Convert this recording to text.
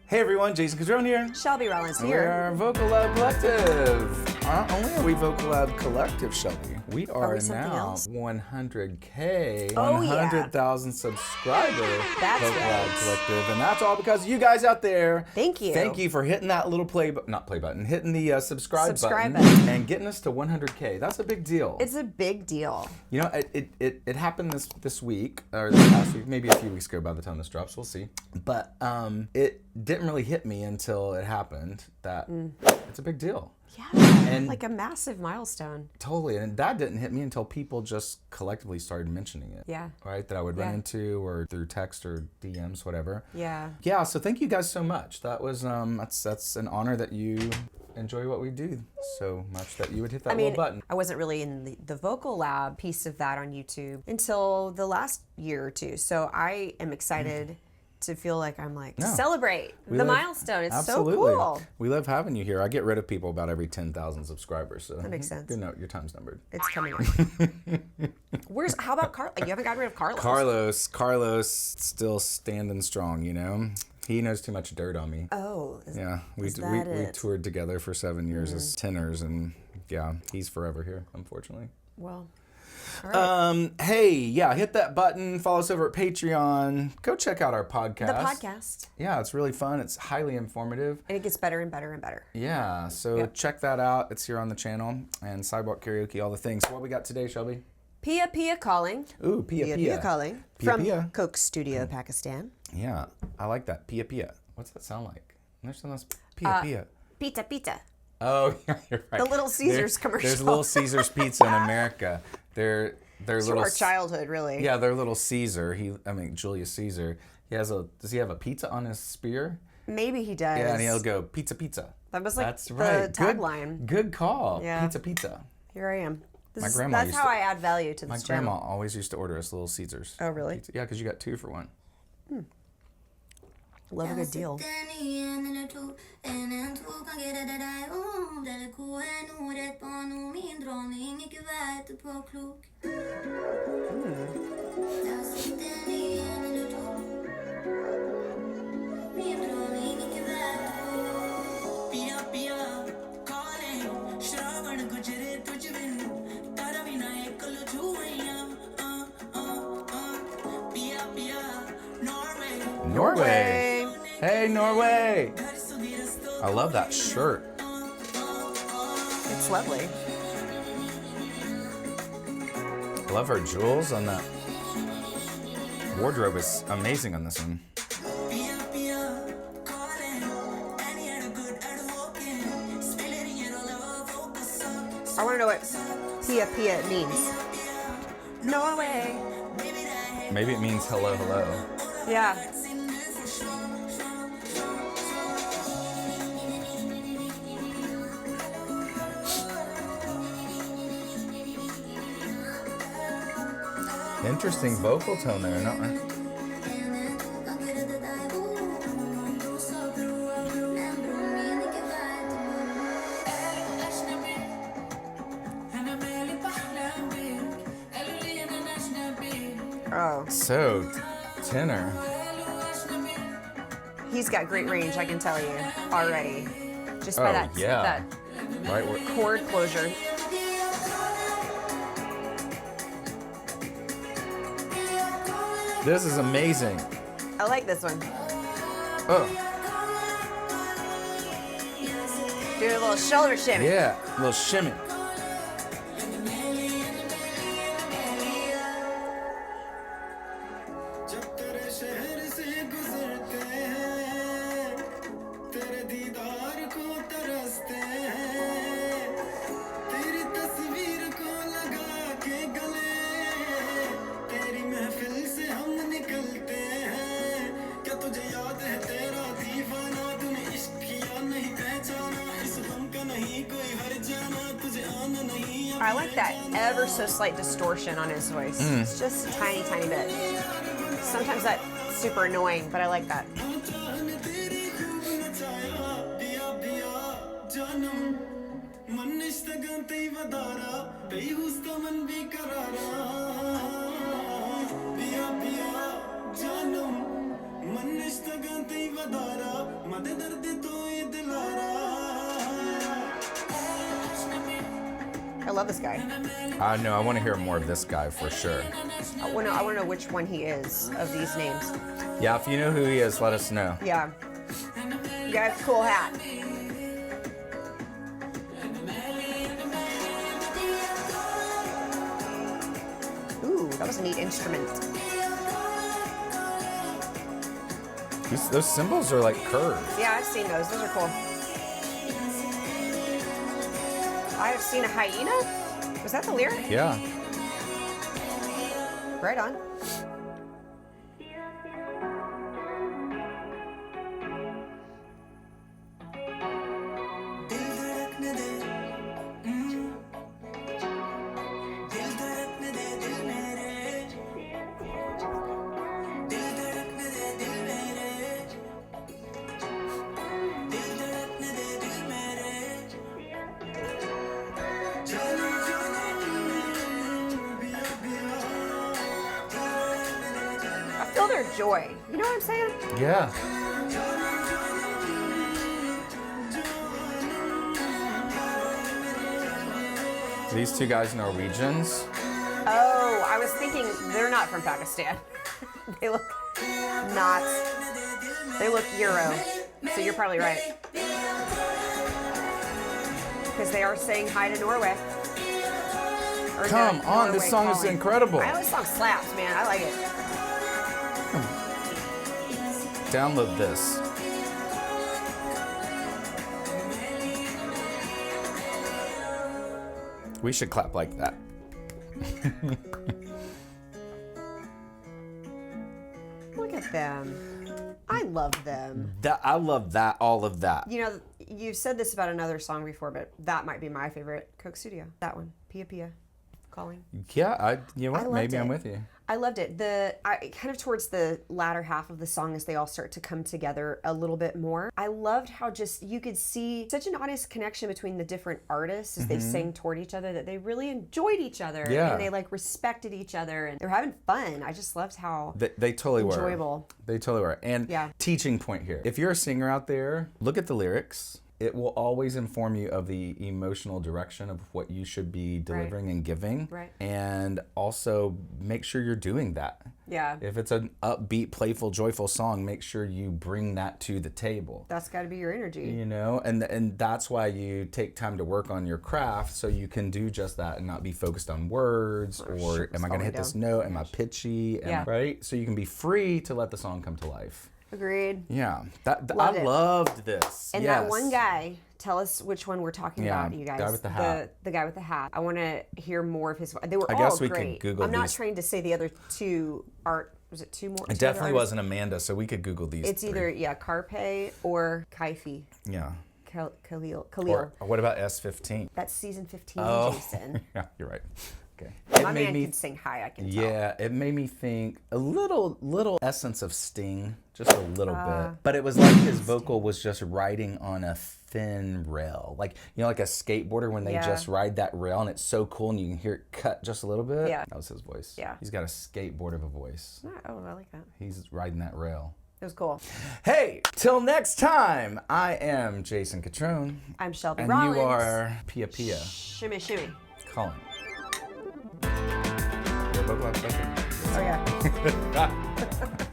Hey everyone, Jason Cadrone here. Shelby Rollins We here. are Vocal Lab Collective. Not only are we Vocal Lab Collective, Shelby, we are now 100K, Oh, 100,000 subscriber That's Vocal Lab right. Collective. And that's all because you guys out there. Thank you. Thank you for hitting that little hitting the subscribe button and getting us to 100K. That's a big deal. It's a big deal. You know, it happened this week, or this past week, maybe a few weeks ago by the time this drops, we'll see. But it didn't really hit me until it happened that it's a big deal. Yeah, And like a massive milestone. totally, and that didn't hit me until people just collectively started mentioning it. Yeah. Right, that I would run into, or through text or DMs, whatever. Yeah. Yeah, so thank you guys so much. That was that's an honor that you enjoy what we do so much that you would hit that little button. I wasn't really in the Vocal Lab piece of that on YouTube until the last year or two. So I am excited to feel like I'm celebrate the milestone. It's absolutely. so cool. We love having you here. I get rid of people about every 10,000 subscribers. So That makes sense. Good note, your time's numbered. It's coming up. How about Carlos? You haven't gotten rid of Carlos. Carlos still standing strong, you know? He knows too much dirt on me. Oh. Yeah, we toured together for 7 years as tenors, and yeah, he's forever here, unfortunately. Well. All right. Hey, yeah, hit that button. Follow us over at Patreon. Go check out our podcast. The podcast. Yeah, it's really fun. It's highly informative. And it gets better and better and better. Yeah, so check that out. It's here on the channel. And Sidewalk Karaoke, all the things. So what we got today, Shelby? Piya Piya calling. Ooh, Piya Piya. Calling. Piya From Piya. Coke Studio, Pakistan. Yeah, I like that. Piya Piya. What's that sound like? There's something else. Piya Piya. Pizza, pizza. Oh, yeah, you're right. The Little Caesars commercial. There's Little Caesars pizza in America. They're little. Our childhood, really. Yeah, they're Little Caesar. Julius Caesar. Does he have a pizza on his spear? Maybe he does. Yeah, and he'll go pizza, pizza. That was like That's the right. tagline. Good call. Yeah. Pizza, pizza. Here I am. That's how I add value to this channel. My grandma always used to order us Little Caesars. Oh, really? Pizza. Yeah, because you got 2 for 1. Love a good deal. Norway. Hey, Norway. I love that shirt. It's lovely. I love her jewels on that. Wardrobe is amazing on this one. I want to know what Piya Piya means. Norway. Maybe it means hello, hello. Yeah. Interesting vocal tone there, no? Oh. So, tenor. He's got great range, I can tell you, already. Just by that Right. chord closure. This is amazing. I like this one. Oh, Do a little shoulder shimmy. yeah, a little shimmy. I like that ever so slight distortion on his voice. It's just a tiny, tiny bit. Sometimes that's super annoying, but I like that. I love this guy. I know. I want to hear more of this guy for sure. I want to know which one he is of these names. Yeah, if you know who he is, let us know. Yeah. You got a cool hat. Ooh, that was a neat instrument. Those cymbals are like curved. Yeah, I've seen those. Those are cool. I have seen a hyena? Was that the lyric? Yeah. Right on. Feel their joy. You know what I'm saying? Yeah. These two guys Norwegians. Oh, I was thinking they're not from Pakistan. They look not. They look Euro. So you're probably right. Because they are saying hi to Norway. Or Come on, this song is incredible. I know this song slaps, man. I like it. Download this. We should clap like that. Look at them. I love them. I love that, all of that. You know, you've said this about another song before, but that might be my favorite. Coke Studio. That one. Piya Piya. Calling. Yeah, you know what? Maybe I'm with you. I loved it. Kind of towards the latter half of the song as they all start to come together a little bit more. I loved how just you could see such an honest connection between the different artists as they sang toward each other, that they really enjoyed each other and they like respected each other and they're having fun. I just loved how they totally enjoyable. They totally were. And teaching point here. If you're a singer out there, look at the lyrics. It will always inform you of the emotional direction of what you should be delivering and giving. Right. And also make sure you're doing that. Yeah. If it's an upbeat, playful, joyful song, make sure you bring that to the table. That's got to be your energy. You know, and that's why you take time to work on your craft so you can do just that and not be focused on words or am I going to hit this note? Am I pitchy? Right? So you can be free to let the song come to life. Agreed. Yeah, I loved this. And that one guy, tell us which one we're talking about, you guys. Guy with the hat. The guy with the hat. I want to hear more of his. They were all guess we great. could Google I'm not these. trying to say the other two aren't. Was it two more? It definitely wasn't Amanda, so we could Google these. It's either Carpe or Kaifi. Yeah. Khalil. Or what about S15? That's season 15, Jason. Yeah, you're right. Okay. My man can sing high, I can tell. Yeah, it made me think a little essence of Sting, just a little bit. But it was like his vocal was just riding on a thin rail. Like, you know, like a skateboarder when they just ride that rail and it's so cool and you can hear it cut just a little bit. Yeah. That was his voice. Yeah. He's got a skateboard of a voice. Oh, I like that. He's riding that rail. It was cool. Hey, till next time, I am Jason Catrone. I'm Shelby and Rollins. And you are Piya Piya. Shimmy, shimmy. Colin. Oh, yeah.